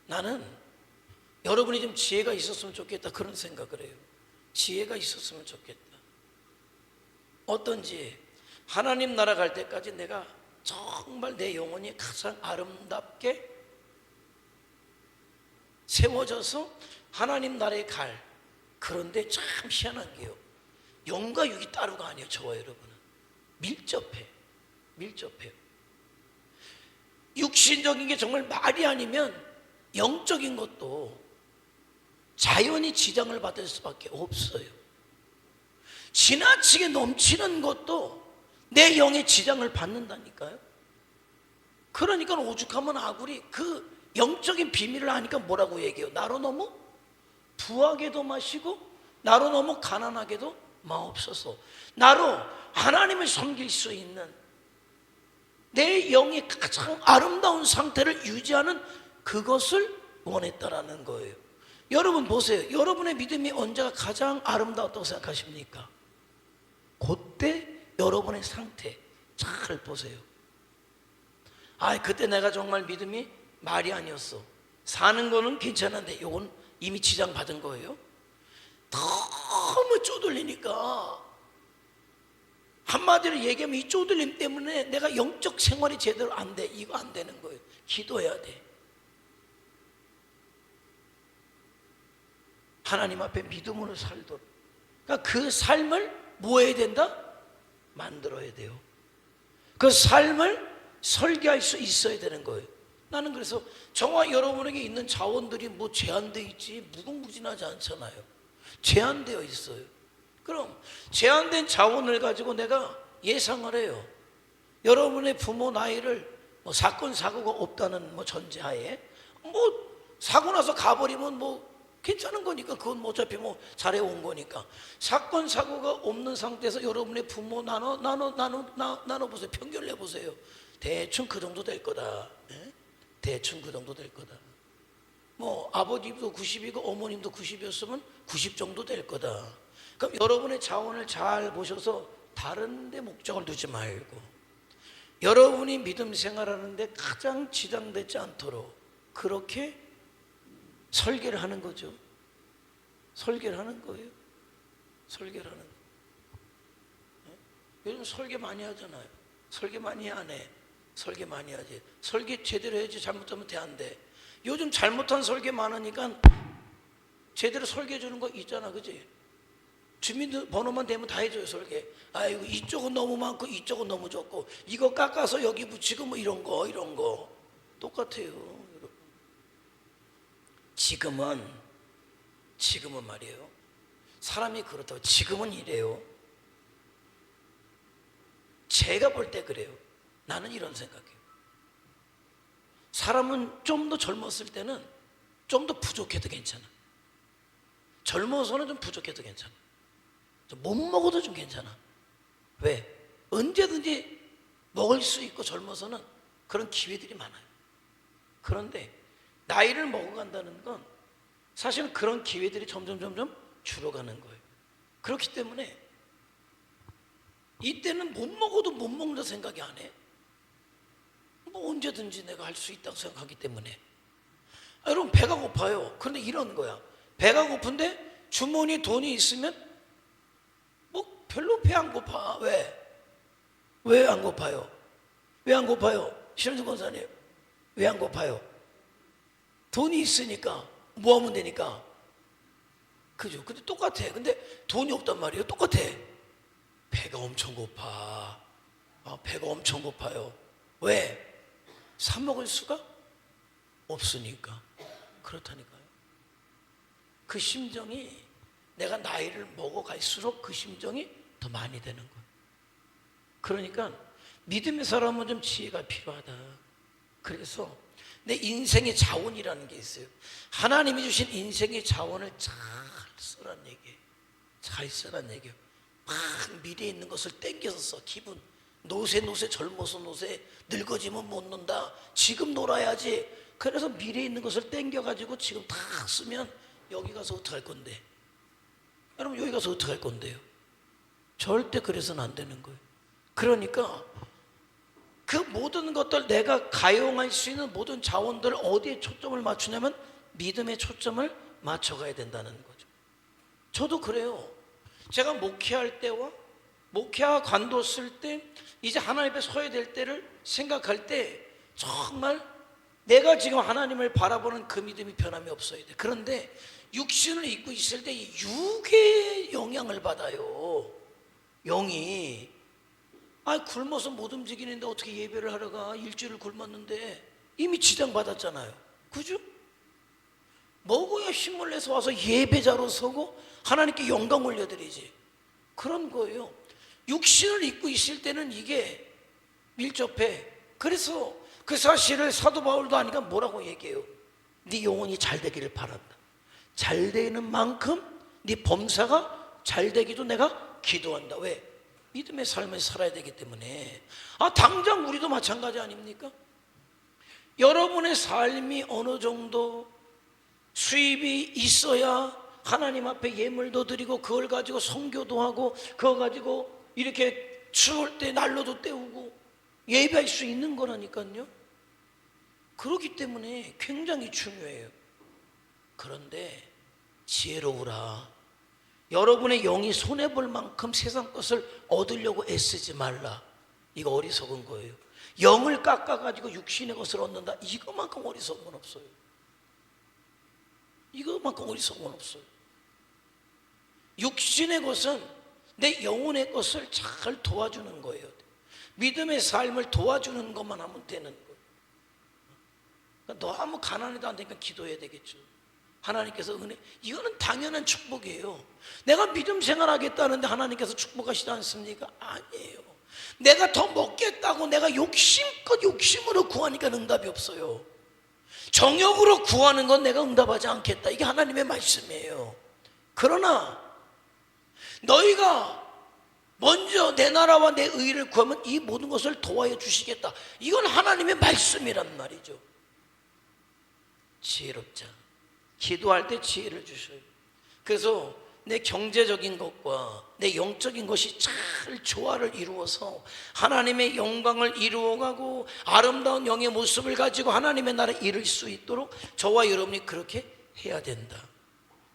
나는 여러분이 좀 지혜가 있었으면 좋겠다, 그런 생각을 해요. 지혜가 있었으면 좋겠다. 어떤 지혜? 하나님 나라 갈 때까지 내가 정말 내 영혼이 가장 아름답게 세워져서 하나님 나라에 갈. 그런데 참 희한한 게요, 영과 육이 따로가 아니에요. 저와 여러분은 밀접해요. 육신적인 게 정말 말이 아니면 영적인 것도 자연히 지장을 받을 수밖에 없어요. 지나치게 넘치는 것도 내 영의 지장을 받는다니까요. 그러니까 오죽하면 아굴이 그 영적인 비밀을 아니까 뭐라고 얘기해요? 나로 너무 부하게도 마시고 나로 너무 가난하게도 마옵소서. 나로 하나님을 섬길 수 있는 내 영이 가장 아름다운 상태를 유지하는 그것을 원했다라는 거예요. 여러분 보세요. 여러분의 믿음이 언제가 가장 아름다웠다고 생각하십니까? 그때 여러분의 상태 잘 보세요. 그때 내가 정말 믿음이 말이 아니었어. 사는 거는 괜찮은데 이건 이미 지장 받은 거예요. 너무 쪼들리니까, 한마디로 얘기하면 이 쪼들림 때문에 내가 영적 생활이 제대로 안 돼. 이거 안 되는 거예요. 기도해야 돼. 하나님 앞에 믿음으로 살도록. 그러니까 그 삶을 뭐 해야 된다? 만들어야 돼요. 그 삶을 설계할 수 있어야 되는 거예요. 나는 그래서 저와 여러분에게 있는 자원들이 뭐 제한되어 있지 무궁무진하지 않잖아요. 제한되어 있어요. 그럼 제한된 자원을 가지고 내가 예상을 해요. 여러분의 부모 나이를 뭐 사건 사고가 없다는 뭐 전제하에 뭐 사고 나서 가버리면 뭐 괜찮은 거니까, 그건 뭐 어차피 뭐 잘해온 거니까. 사건 사고가 없는 상태에서 여러분의 부모 나눠보세요. 평균을 내보세요. 대충 그 정도 될 거다. 예? 대충 그 정도 될 거다. 뭐 아버님도 90이고 어머님도 90이었으면 90 정도 될 거다. 그럼 여러분의 자원을 잘 보셔서 다른 데 목적을 두지 말고 여러분이 믿음 생활하는데 가장 지장되지 않도록 그렇게 설계를 하는 거죠. 설계를 하는 거예요. 설계를 하는 거예요. 요즘 설계 많이 하잖아요. 설계 많이 안 해. 설계 많이 하지. 설계 제대로 해야지. 잘못하면 돼, 안 돼. 요즘 잘못한 설계 많으니까 제대로 설계해 주는 거 있잖아, 그지? 주민번호만 되면 다 해줘요, 설계. 아이고, 이쪽은 너무 많고 이쪽은 너무 적고 이거 깎아서 여기 붙이고 뭐 이런 거 똑같아요. 지금은 말이에요. 사람이 그렇다고 지금은 이래요. 제가 볼 때 그래요. 나는 이런 생각해요. 사람은 좀 더 젊었을 때는 좀 더 부족해도 괜찮아. 젊어서는 좀 부족해도 괜찮아. 못 먹어도 좀 괜찮아. 왜? 언제든지 먹을 수 있고 젊어서는 그런 기회들이 많아요. 그런데 나이를 먹어간다는 건 사실은 그런 기회들이 점점 줄어가는 거예요. 그렇기 때문에 이때는 못 먹어도 못 먹는다 생각이 안 해. 뭐 언제든지 내가 할 수 있다고 생각하기 때문에. 여러분, 배가 고파요. 그런데 이런 거야. 배가 고픈데 주머니에 돈이 있으면 뭐 별로 배 안 고파. 왜 안 고파요? 왜 안 고파요? 신원주 권사님, 왜 안 고파요? 돈이 있으니까, 모으면 되니까. 그죠? 근데 똑같아. 근데 돈이 없단 말이에요. 똑같아. 배가 엄청 고파. 배가 엄청 고파요. 왜? 사 먹을 수가 없으니까. 그렇다니까요. 그 심정이 내가 나이를 먹어갈수록 그 심정이 더 많이 되는 거예요. 그러니까 믿음의 사람은 좀 지혜가 필요하다. 그래서 내 인생의 자원이라는 게 있어요. 하나님이 주신 인생의 자원을 잘 쓰란 얘기예요. 잘 쓰란 얘기예요. 막 미래에 있는 것을 땡겨서 써. 기분 노세 젊어서 노세, 늙어지면 못 논다. 지금 놀아야지. 그래서 미래에 있는 것을 땡겨가지고 지금 다 쓰면 여기 가서 어떡할 건데? 여러분, 여기 가서 어떡할 건데요? 절대 그래서는 안 되는 거예요. 그러니까 그 모든 것들, 내가 가용할 수 있는 모든 자원들을 어디에 초점을 맞추냐면 믿음에 초점을 맞춰가야 된다는 거죠. 저도 그래요. 제가 목회할 때와 목회와 관도 쓸 때, 이제 하나님 앞에 서야 될 때를 생각할 때 정말 내가 지금 하나님을 바라보는 그 믿음이 변함이 없어야 돼. 그런데 육신을 입고 있을 때 이 육의 영향을 받아요. 영이. 굶어서 못 움직이는데 어떻게 예배를 하러 가? 일주일을 굶었는데 이미 지장받았잖아요. 그죠? 먹어야 힘을 내서 와서 예배자로 서고 하나님께 영광 올려드리지. 그런 거예요. 육신을 입고 있을 때는 이게 밀접해. 그래서 그 사실을 사도 바울도 하니까 뭐라고 얘기해요? 네 영혼이 잘 되기를 바란다. 잘 되는 만큼 네 범사가 잘 되기도 내가 기도한다. 왜? 믿음의 삶을 살아야 되기 때문에. 당장 우리도 마찬가지 아닙니까? 여러분의 삶이 어느 정도 수입이 있어야 하나님 앞에 예물도 드리고 그걸 가지고 선교도 하고 그거 가지고 이렇게 추울 때 난로도 때우고 예배할 수 있는 거라니까요. 그렇기 때문에 굉장히 중요해요. 그런데 지혜로우라. 여러분의 영이 손해볼 만큼 세상 것을 얻으려고 애쓰지 말라. 이거 어리석은 거예요. 영을 깎아가지고 육신의 것을 얻는다. 이거만큼 어리석은 건 없어요. 이거만큼 어리석은 건 없어요. 육신의 것은 내 영혼의 것을 잘 도와주는 거예요. 믿음의 삶을 도와주는 것만 하면 되는 거예요. 그러니까 너무 가난해도 안 되니까 기도해야 되겠죠. 하나님께서 은혜, 이거는 당연한 축복이에요. 내가 믿음 생활하겠다는데 하나님께서 축복하시지 않습니까? 아니에요. 내가 더 먹겠다고 내가 욕심으로 구하니까 응답이 없어요. 정욕으로 구하는 건 내가 응답하지 않겠다. 이게 하나님의 말씀이에요. 그러나 너희가 먼저 내 나라와 내 의를 구하면 이 모든 것을 도와해 주시겠다. 이건 하나님의 말씀이란 말이죠. 지혜롭자. 기도할 때 지혜를 주셔요. 그래서 내 경제적인 것과 내 영적인 것이 잘 조화를 이루어서 하나님의 영광을 이루어가고 아름다운 영의 모습을 가지고 하나님의 나라에 이를 수 있도록 저와 여러분이 그렇게 해야 된다.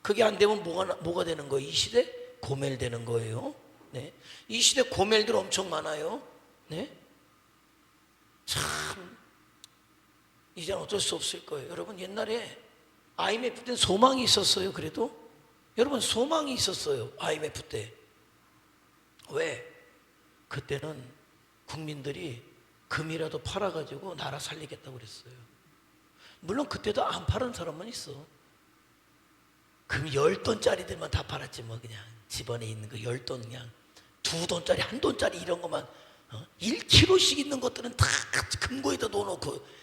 그게 안 되면 뭐가 되는 거예요? 이 시대 고멜되는 거예요. 네. 이 시대 고멜들 엄청 많아요. 네. 참 이젠 어쩔 수 없을 거예요. 여러분, 옛날에 IMF 때는 소망이 있었어요. 그래도 여러분, 소망이 있었어요. IMF 때. 왜? 그때는 국민들이 금이라도 팔아가지고 나라 살리겠다고 그랬어요. 물론 그때도 안 파는 사람은 있어. 금 10돈짜리들만 다 팔았지 뭐. 그냥 집안에 있는 거 10돈, 그냥 2돈짜리 1돈짜리 이런 것만 1kg씩 있는 것들은 다 금고에다 넣어놓고.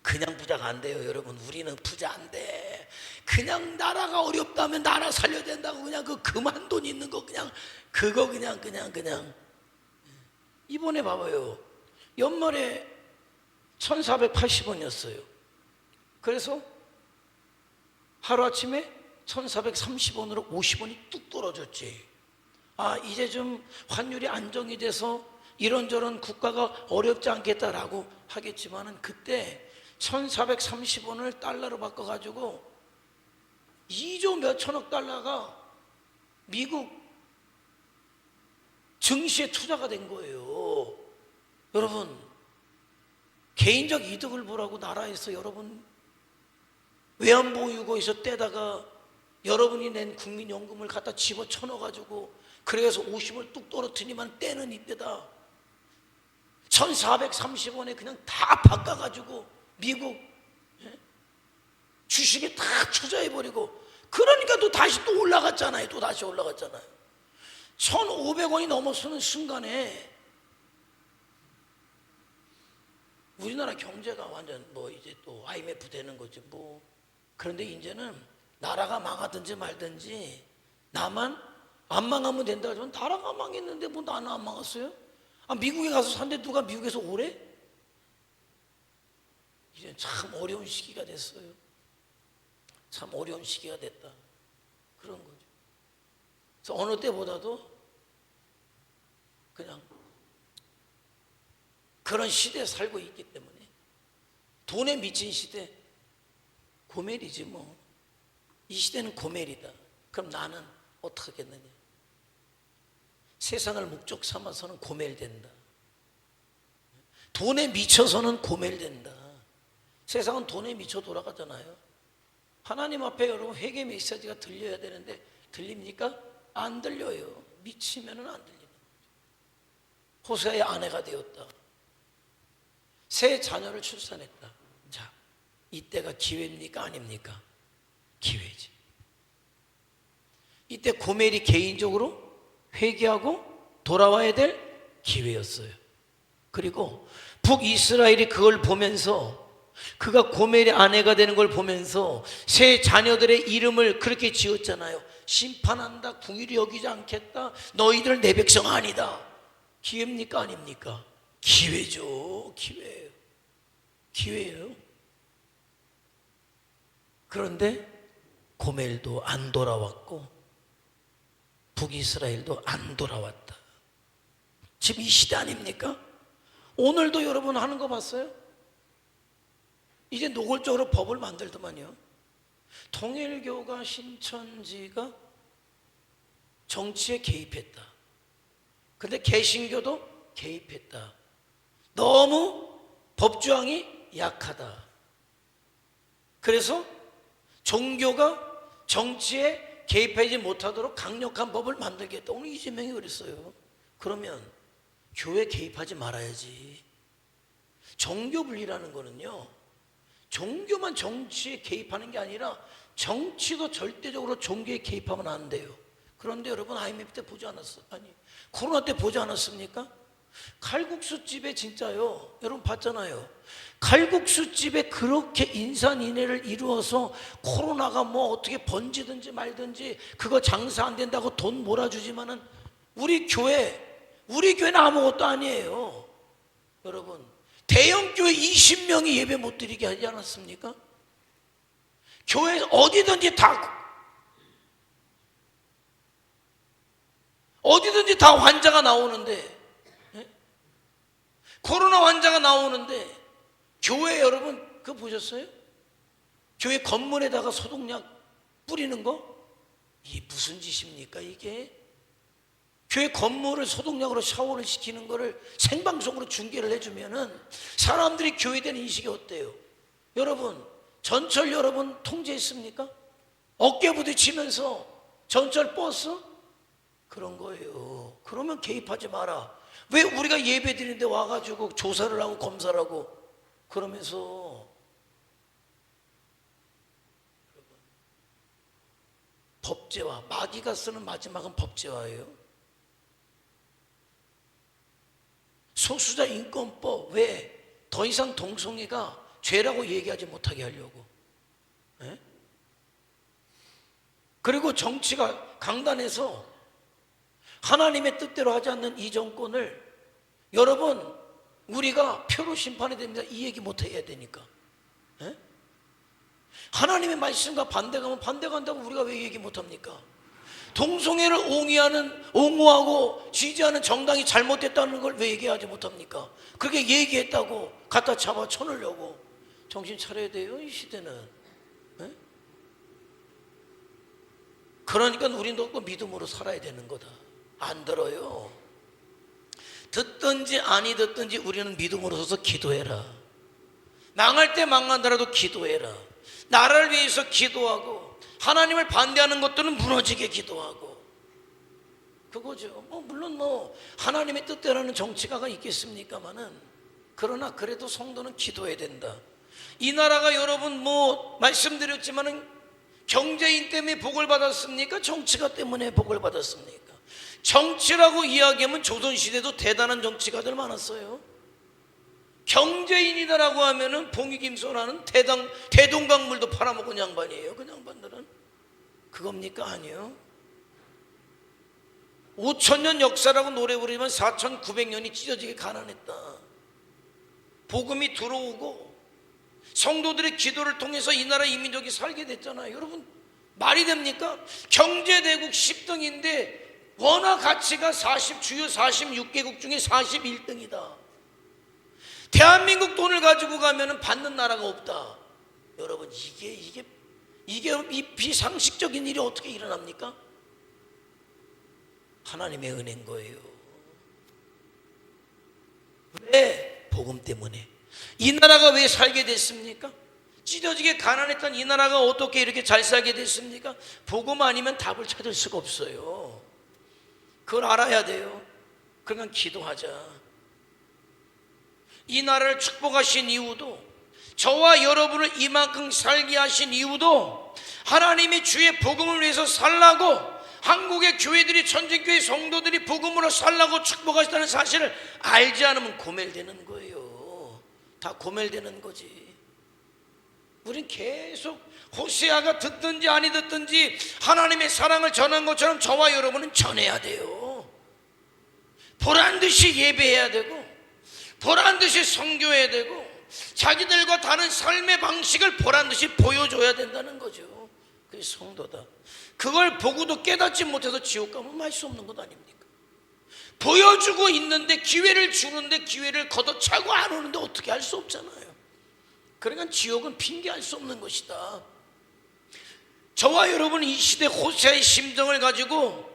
그냥 부자가 안 돼요. 여러분, 우리는 부자 안 돼. 그냥 나라가 어렵다면 나라 살려야 된다고 그냥 그 금 1돈 있는 거 그냥 그거 그냥 이번에 봐봐요. 연말에 1480원이었어요. 그래서 하루아침에 1430원으로 50원이 뚝 떨어졌지. 아, 이제 좀 환율이 안정이 돼서 이런저런 국가가 어렵지 않겠다라고 하겠지만은, 그때 1430원을 달러로 바꿔가지고 2조 몇천억 달러가 미국 증시에 투자가 된 거예요. 여러분, 개인적 이득을 보라고 나라에서 여러분 외환보유고에서 떼다가 여러분이 낸 국민연금을 갖다 집어쳐넣어가지고 그래서 50을 뚝 떨어뜨리면 떼는 이때다. 1430원에 그냥 다 바꿔가지고 미국 주식에 다 투자해버리고, 그러니까 또 다시 또 올라갔잖아요. 또 다시 올라갔잖아요. 1500원이 넘어서는 순간에 우리나라 경제가 완전 뭐 이제 또 IMF 되는 거지 뭐. 그런데 이제는 나라가 망하든지 말든지 나만 안 망하면 된다 그러면, 나라가 망했는데 뭐 나는 안 망했어요? 아, 미국에 가서 산데 누가 미국에서 오래? 이제 참 어려운 시기가 됐어요. 참 어려운 시기가 됐다, 그런 거죠. 그래서 어느 때보다도 그냥 그런 시대에 살고 있기 때문에, 돈에 미친 시대, 고멜이지 뭐. 이 시대는 고멜이다. 그럼 나는 어떻게 하겠느냐? 세상을 목적 삼아서는 고멜된다. 돈에 미쳐서는 고멜된다. 세상은 돈에 미쳐 돌아가잖아요. 하나님 앞에 여러분 회개 메시지가 들려야 되는데 들립니까? 안 들려요. 미치면은 안 들리는 거죠. 호세아의 아내가 되었다. 새 자녀를 출산했다. 자, 이때가 기회입니까? 아닙니까? 기회지. 이때 고멜이 개인적으로 회개하고 돌아와야 될 기회였어요. 그리고 북이스라엘이 그걸 보면서, 그가 고멜의 아내가 되는 걸 보면서 새 자녀들의 이름을 그렇게 지었잖아요. 심판한다, 궁일이 여기지 않겠다, 너희들 내 백성 아니다. 기회입니까? 아닙니까? 기회죠. 기회예요. 기회예요. 그런데 고멜도 안 돌아왔고 북이스라엘도 안 돌아왔다. 지금 이 시대 아닙니까? 오늘도 여러분 하는 거 봤어요? 이제 노골적으로 법을 만들더만요. 통일교가 신천지가 정치에 개입했다. 근데 개신교도 개입했다. 너무 법조항이 약하다. 그래서 종교가 정치에 개입하지 못하도록 강력한 법을 만들겠다. 오늘 이재명이 그랬어요. 그러면 교회 개입하지 말아야지. 종교 분리라는 거는요, 종교만 정치에 개입하는 게 아니라 정치도 절대적으로 종교에 개입하면 안 돼요. 그런데 여러분 IMF 때 보지 않았어요? 아니, 코로나 때 보지 않았습니까? 칼국수 집에 진짜요, 여러분 봤잖아요. 칼국수 집에 그렇게 인산인해를 이루어서 코로나가 뭐 어떻게 번지든지 말든지 그거 장사 안 된다고 돈 몰아주지만은 우리 교회는 아무것도 아니에요. 여러분, 대형교회 20명이 예배 못 드리게 하지 않았습니까? 교회 어디든지 다 환자가 나오는데, 코로나 환자가 나오는데 교회 여러분 그거 보셨어요? 교회 건물에다가 소독약 뿌리는 거? 이게 무슨 짓입니까 이게? 교회 건물을 소독약으로 샤워를 시키는 거를 생방송으로 중계를 해주면은 사람들이 교회에 대한 인식이 어때요? 여러분, 전철 여러분 통제했습니까? 어깨 부딪히면서 전철 버스? 그런 거예요. 그러면 개입하지 마라. 왜 우리가 예배 드리는데 와가지고 조사를 하고 검사를 하고 그러면서. 법제화, 마귀가 쓰는 마지막은 법제화예요. 소수자 인권법, 왜? 더 이상 동성애가 죄라고 얘기하지 못하게 하려고. 네? 그리고 정치가 강단에서 하나님의 뜻대로 하지 않는 이 정권을 여러분 우리가 표로 심판해야 됩니다. 이 얘기 못 해야 되니까. 네? 하나님의 말씀과 반대가면 반대간다고 우리가 왜 얘기 못합니까? 동성애를 옹호하고 지지하는 정당이 잘못됐다는 걸 왜 얘기하지 못합니까? 그렇게 얘기했다고 갖다 잡아 쳐놓으려고. 정신 차려야 돼요, 이 시대는. 네? 그러니까 우리도 그 믿음으로 살아야 되는 거다. 안 들어요. 듣든지 아니 듣든지 우리는 믿음으로 서서 기도해라. 망할 때 망한다라도 기도해라. 나라를 위해서 기도하고, 하나님을 반대하는 것들은 무너지게 기도하고, 그거죠. 물론 하나님의 뜻대로는 정치가가 있겠습니까마는, 그러나 그래도 성도는 기도해야 된다. 이 나라가 여러분 말씀드렸지만은 경제인 때문에 복을 받았습니까? 정치가 때문에 복을 받았습니까? 정치라고 이야기하면 조선시대도 대단한 정치가들 많았어요. 경제인이다라고 하면은 봉익임소라는 대동강물도 팔아먹은 양반이에요. 그 양반들은. 그겁니까? 아니요. 5,000년 역사라고 노래 부르지만 4,900년이 찢어지게 가난했다. 복음이 들어오고 성도들의 기도를 통해서 이 나라 이민족이 살게 됐잖아요. 여러분, 말이 됩니까? 경제대국 10등인데 원화 가치가 주요 46개국 중에 41등이다. 대한민국 돈을 가지고 가면 받는 나라가 없다. 여러분, 이게 이 비상식적인 일이 어떻게 일어납니까? 하나님의 은혜인 거예요. 왜? 복음 때문에. 이 나라가 왜 살게 됐습니까? 찢어지게 가난했던 이 나라가 어떻게 이렇게 잘 살게 됐습니까? 복음 아니면 답을 찾을 수가 없어요. 그걸 알아야 돼요. 그러니까 기도하자. 이 나라를 축복하신 이유도, 저와 여러분을 이만큼 살게 하신 이유도 하나님이 주의 복음을 위해서 살라고, 한국의 교회들이, 천진교회 성도들이 복음으로 살라고 축복하셨다는 사실을 알지 않으면 고멜되는 거예요. 다 고멜되는 거지. 우린 계속 호세아가 듣든지 아니 듣든지 하나님의 사랑을 전한 것처럼 저와 여러분은 전해야 돼요. 보란듯이 예배해야 되고, 보란듯이 선교해야 되고, 자기들과 다른 삶의 방식을 보란듯이 보여줘야 된다는 거죠. 그게 성도다. 그걸 보고도 깨닫지 못해서 지옥 가면 할 수 없는 것 아닙니까? 보여주고 있는데, 기회를 주는데 기회를 걷어차고 안 오는데 어떻게 할 수 없잖아요. 그러니까 지옥은 핑계할 수 없는 것이다. 저와 여러분은 이 시대 호세아의 심정을 가지고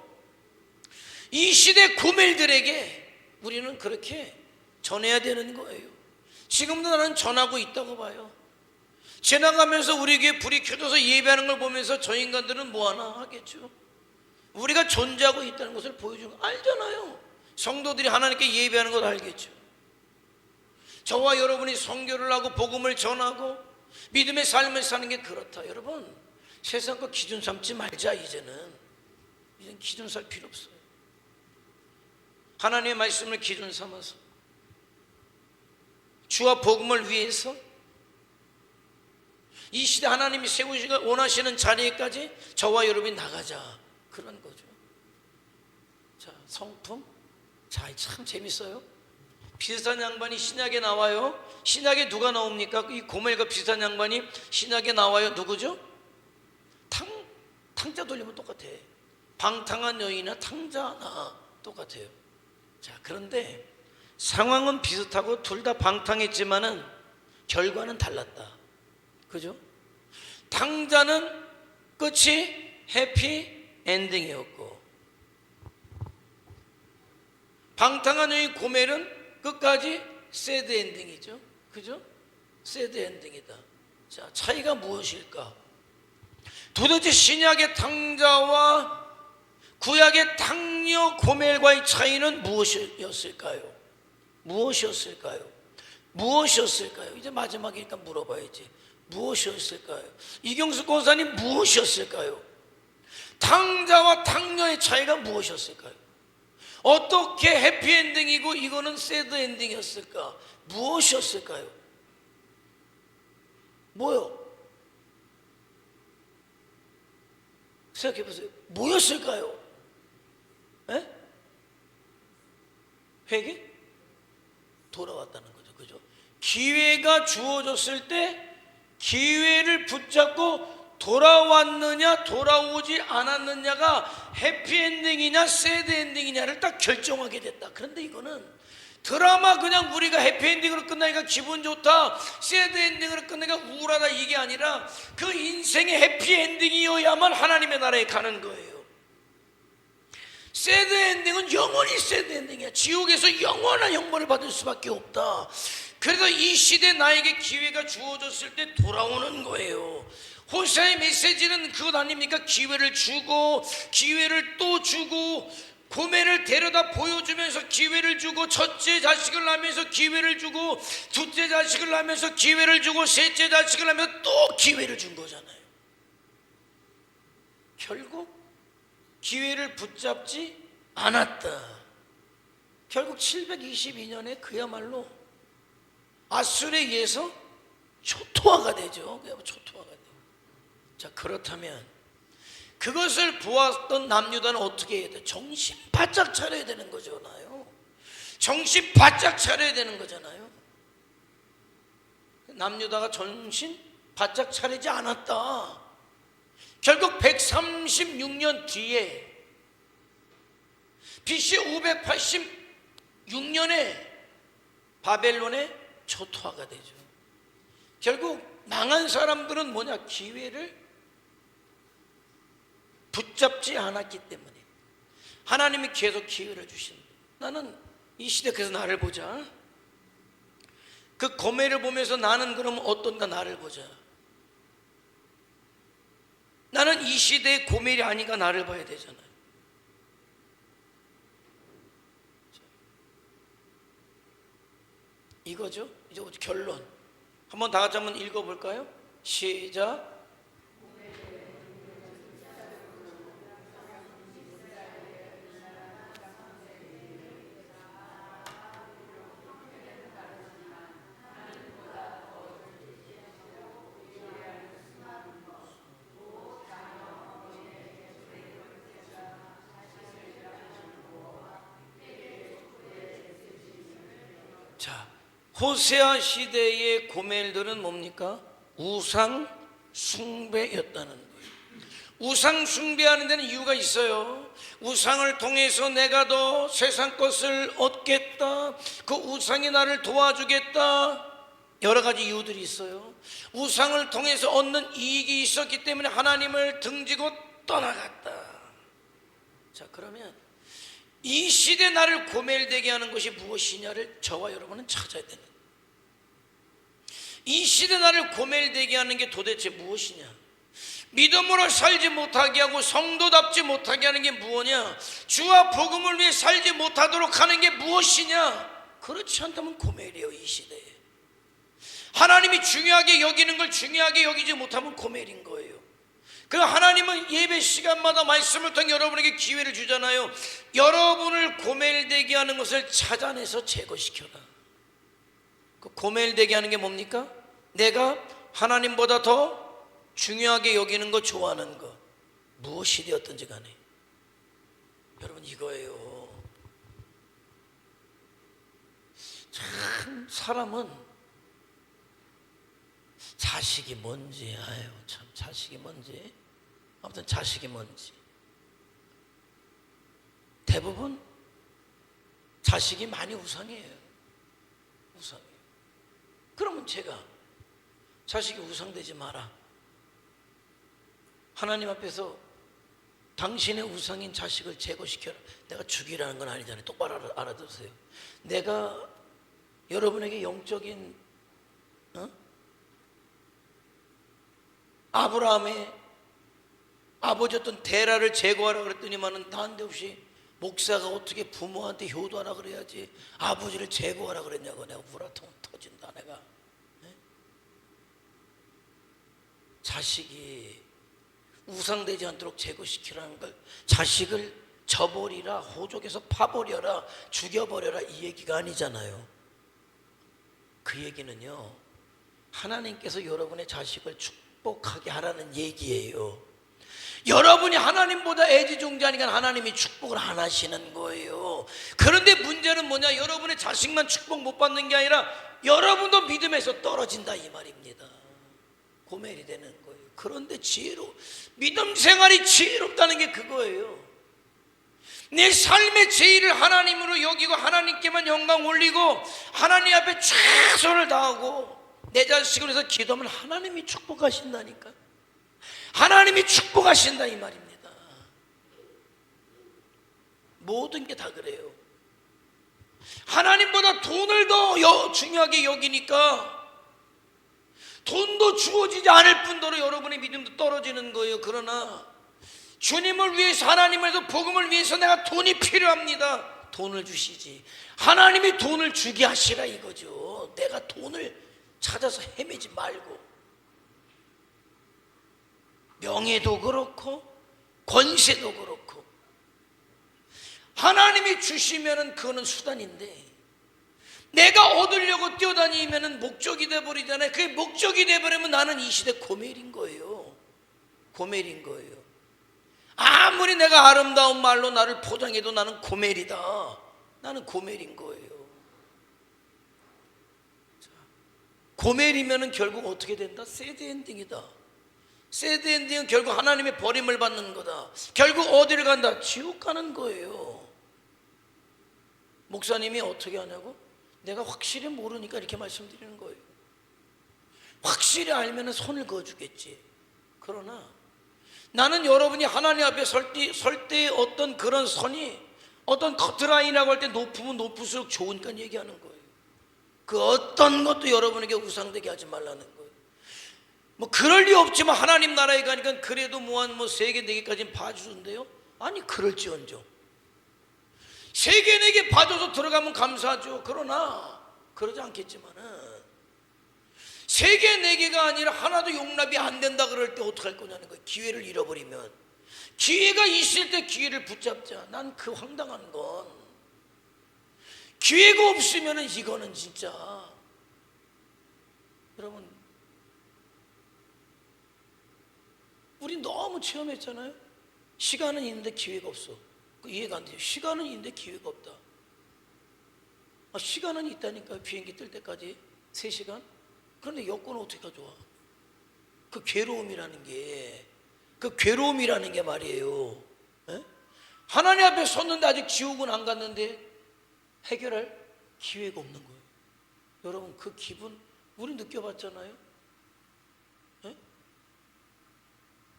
이 시대 구멜들에게 우리는 그렇게 전해야 되는 거예요. 지금도 나는 전하고 있다고 봐요. 지나가면서 우리 교회 불이 켜져서 예배하는 걸 보면서 저 인간들은 뭐하나 하겠죠. 우리가 존재하고 있다는 것을 보여주는 거 알잖아요. 성도들이 하나님께 예배하는 걸 알겠죠. 저와 여러분이 선교를 하고 복음을 전하고 믿음의 삶을 사는 게 그렇다. 여러분, 세상 거 기준 삼지 말자. 이제는 기준 삼 필요 없어요. 하나님의 말씀을 기준 삼아서 주와 복음을 위해서 이 시대 하나님이 세우시고 원하시는 자리에까지 저와 여러분이 나가자. 그런 거죠. 자, 성품. 자, 참 재밌어요. 비슷한 양반이 신약에 나와요. 신약에 누가 나옵니까? 이 고멜과 비슷한 양반이 신약에 나와요. 누구죠? 탕자 돌리면 똑같아. 방탕한 여인이나 탕자나 똑같아요. 자, 그런데 상황은 비슷하고 둘 다 방탕했지만은 결과는 달랐다. 그죠? 탕자는 끝이 해피 엔딩이었고, 방탕한 여인 고멜은 끝까지 새드 엔딩이죠. 그죠? 새드 엔딩이다. 자, 차이가 무엇일까? 도대체 신약의 탕자와 구약의 탕녀 고멜과의 차이는 무엇이었을까요? 무엇이었을까요? 무엇이었을까요? 이제 마지막이니까 물어봐야지. 무엇이었을까요? 이경수 권사님, 무엇이었을까요? 탕자와 탕녀의 차이가 무엇이었을까요? 어떻게 해피엔딩이고 이거는 새드엔딩이었을까? 무엇이었을까요? 뭐요? 생각해보세요. 뭐였을까요? 에? 회개? 돌아왔다는 거죠. 그죠? 기회가 주어졌을 때 기회를 붙잡고 돌아왔느냐 돌아오지 않았느냐가 해피엔딩이냐 새드엔딩이냐를 딱 결정하게 됐다. 그런데 이거는 드라마 그냥 우리가 해피엔딩으로 끝나니까 기분 좋다, 새드엔딩으로 끝나니까 우울하다, 이게 아니라 그 인생의 해피엔딩이어야만 하나님의 나라에 가는 거예요. 새드엔딩은 영원히 새드엔딩이야. 지옥에서 영원한 형벌을 받을 수밖에 없다. 그래서 이 시대 나에게 기회가 주어졌을 때 돌아오는 거예요. 호세아의 메시지는 그것 아닙니까? 기회를 주고 기회를 또 주고, 고멜을 데려다 보여주면서 기회를 주고, 첫째 자식을 낳으면서 기회를 주고, 둘째 자식을 낳으면서 기회를 주고, 셋째 자식을 낳으면서 또 기회를 준 거잖아요. 결국 기회를 붙잡지 않았다. 결국 722년에 그야말로 아수르에 의해서 초토화가 되죠. 초토화가 돼요. 자, 그렇다면 그것을 보았던 남유다는 어떻게 해야 돼? 정신 바짝 차려야 되는 거잖아요. 정신 바짝 차려야 되는 거잖아요. 남유다가 정신 바짝 차리지 않았다. 결국 136년 뒤에 BC 586년에 바벨론의 초토화가 되죠. 결국 망한 사람들은 뭐냐? 기회를 붙잡지 않았기 때문에 하나님이 계속 기회를 주신다. 나는 이 시대 그래서 나를 보자. 그 고멜을 보면서 나는 그럼 어떤가 나를 보자. 나는 이 시대의 고멜이 아닌가 나를 봐야 되잖아요. 이거죠. 이제 결론 한번 다 같이 한번 읽어볼까요? 시작. 자, 호세아 시대의 고멜들은 뭡니까? 우상 숭배였다는 거예요. 우상 숭배하는 데는 이유가 있어요. 우상을 통해서 내가 더 세상 것을 얻겠다, 그 우상이 나를 도와주겠다, 여러 가지 이유들이 있어요. 우상을 통해서 얻는 이익이 있었기 때문에 하나님을 등지고 떠나갔다. 자, 그러면 이 시대 나를 고멜되게 하는 것이 무엇이냐를 저와 여러분은 찾아야 되는 거예요. 이 시대 나를 고멜되게 하는 게 도대체 무엇이냐? 믿음으로 살지 못하게 하고 성도답지 못하게 하는 게 무엇이냐? 주와 복음을 위해 살지 못하도록 하는 게 무엇이냐? 그렇지 않다면 고멜이에요. 이 시대에 하나님이 중요하게 여기는 걸 중요하게 여기지 못하면 고멜인 거예요. 그 하나님은 예배 시간마다 말씀을 통해 여러분에게 기회를 주잖아요. 여러분을 고멜되게 하는 것을 찾아내서 제거시켜라. 그 고멜되게 하는 게 뭡니까? 내가 하나님보다 더 중요하게 여기는 거, 좋아하는 거, 무엇이 되었든지 간에 여러분 이거예요. 참 사람은 자식이 뭔지, 아유 참 자식이 뭔지, 아무튼 자식이 뭔지 대부분 자식이 많이 우상이에요. 우상이에요. 그러면 제가 자식이 우상되지 마라. 하나님 앞에서 당신의 우상인 자식을 제거시켜라. 내가 죽이라는 건 아니잖아요. 똑바로 알아두세요. 내가 여러분에게 영적인 아브라함의 아버지였던 데라를 제거하라 그랬더니만은 난데없이 목사가 어떻게 부모한테 효도하라 그래야지 아버지를 제거하라 그랬냐고. 내가 우라통 터진다. 내가 자식이 우상되지 않도록 제거시키라는 걸, 자식을 저버리라, 호족에서 파버려라, 죽여버려라, 이 얘기가 아니잖아요. 그 얘기는요, 하나님께서 여러분의 자식을 축복하게 하라는 얘기예요. 여러분이 하나님보다 애지중지하니까 하나님이 축복을 안 하시는 거예요. 그런데 문제는 뭐냐? 여러분의 자식만 축복 못 받는 게 아니라 여러분도 믿음에서 떨어진다 이 말입니다. 고멜이 되는 거예요. 그런데 믿음 생활이 지혜롭다는 게 그거예요. 내 삶의 제의를 하나님으로 여기고 하나님께만 영광 올리고 하나님 앞에 최선을 다하고 내 자식을 위해서 기도하면 하나님이 축복하신다니까. 하나님이 축복하신다 이 말입니다. 모든 게 다 그래요. 하나님보다 돈을 더 중요하게 여기니까 돈도 주어지지 않을 뿐더러 여러분의 믿음도 떨어지는 거예요. 그러나 주님을 위해서, 하나님을 위해서, 복음을 위해서 내가 돈이 필요합니다. 돈을 주시지. 하나님이 돈을 주게 하시라 이거죠. 내가 돈을 찾아서 헤매지 말고. 명예도 그렇고 권세도 그렇고 하나님이 주시면은 그거는 수단인데 내가 얻으려고 뛰어다니면은 목적이 돼버리잖아요. 그게 목적이 돼버리면 나는 이 시대 고멜인 거예요. 고멜인 거예요. 아무리 내가 아름다운 말로 나를 포장해도 나는 고멜이다. 나는 고멜인 거예요. 자, 고멜이면은 결국 어떻게 된다? 새드 엔딩이다. 새드 엔딩은 결국 하나님의 버림을 받는 거다. 결국 어디를 간다? 지옥 가는 거예요. 목사님이 어떻게 하냐고? 내가 확실히 모르니까 이렇게 말씀드리는 거예요. 확실히 알면 손을 그어주겠지. 그러나 나는 여러분이 하나님 앞에 설 때의 어떤 그런 선이 어떤 커트라인이라고 할 때 높으면 높을수록 좋으니까 얘기하는 거예요. 그 어떤 것도 여러분에게 우상되게 하지 말라는 거예요. 뭐 그럴 리 없지만 하나님 나라에 가니까 그래도 한 3개 4개까지는 봐주는데요. 아니 그럴지언정 3개 4개 봐줘서 들어가면 감사하죠. 그러나 그러지 않겠지만은 3개 4개가 아니라 하나도 용납이 안 된다 그럴 때 어떡할 거냐는 거예요. 기회를 잃어버리면. 기회가 있을 때 기회를 붙잡자. 난 그 황당한 건 기회가 없으면은 이거는 진짜 여러분 우리 너무 체험했잖아요. 시간은 있는데 기회가 없어. 이해가 안 돼요. 시간은 있는데 기회가 없다. 시간은 있다니까. 비행기 뜰 때까지 3시간. 그런데 여권은 어떻게 가져와? 그 괴로움이라는 게 말이에요. 에? 하나님 앞에 섰는데 아직 지옥은 안 갔는데 해결할 기회가 없는 거예요. 여러분 그 기분 우리 느껴봤잖아요. 에?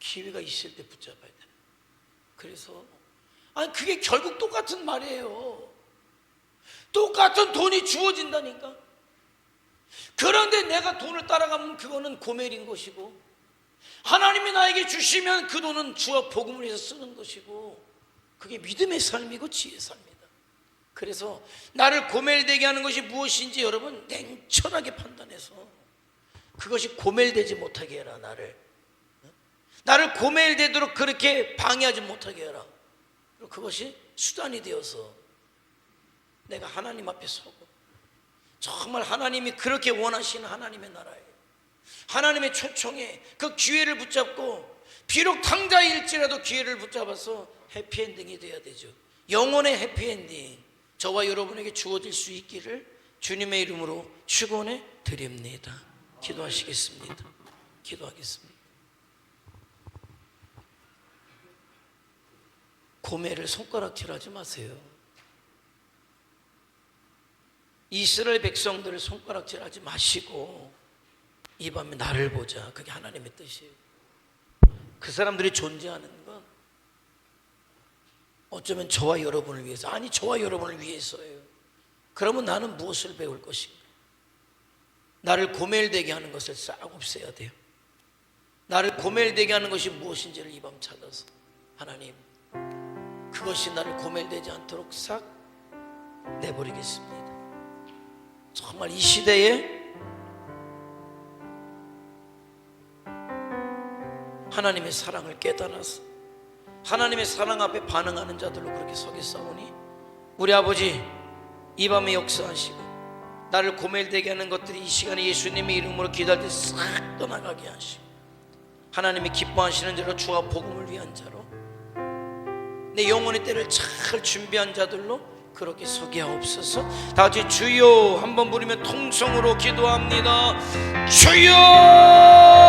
기회가 있을 때 붙잡아야 돼. 그래서 그게 결국 똑같은 말이에요. 똑같은 돈이 주어진다니까. 그런데 내가 돈을 따라가면 그거는 고멜인 것이고 하나님이 나에게 주시면 그 돈은 주와 복음을 위해서 쓰는 것이고 그게 믿음의 삶이고 지혜의 삶이다. 그래서 나를 고멜되게 하는 것이 무엇인지 여러분 냉철하게 판단해서 그것이 고멜되지 못하게 해라. 나를 고멜되도록 그렇게 방해하지 못하게 해라. 그리고 그것이 수단이 되어서 내가 하나님 앞에 서고 정말 하나님이 그렇게 원하시는 하나님의 나라예요. 하나님의 초청에 그 기회를 붙잡고 비록 탕자일지라도 기회를 붙잡아서 해피엔딩이 돼야 되죠. 영혼의 해피엔딩 저와 여러분에게 주어질 수 있기를 주님의 이름으로 축원해 드립니다. 기도하시겠습니다. 기도하겠습니다. 고멜을 손가락질하지 마세요. 이스라엘 백성들을 손가락질하지 마시고 이 밤에 나를 보자. 그게 하나님의 뜻이에요. 그 사람들이 존재하는 건 어쩌면 저와 여러분을 위해서, 아니 저와 여러분을 위해서예요. 그러면 나는 무엇을 배울 것인가? 나를 고멜되게 하는 것을 싹 없애야 돼요. 나를 고멜되게 하는 것이 무엇인지를 이 밤 찾아서 하나님 그것이 나를 고멜되지 않도록 싹 내버리겠습니다. 정말 이 시대에 하나님의 사랑을 깨달아서 하나님의 사랑 앞에 반응하는 자들로 그렇게 서겠사오니 우리 아버지 이 밤에 역사하시고 나를 고멜되게 하는 것들이 이 시간에 예수님의 이름으로 기도할 때 싹 떠나가게 하시고 하나님이 기뻐하시는 자로 주와 복음을 위한 자로 내 영혼의 때를 잘 준비한 자들로 그렇게 서게 하옵소서. 다 같이 주여 한번 부르며 통성으로 기도합니다. 주여.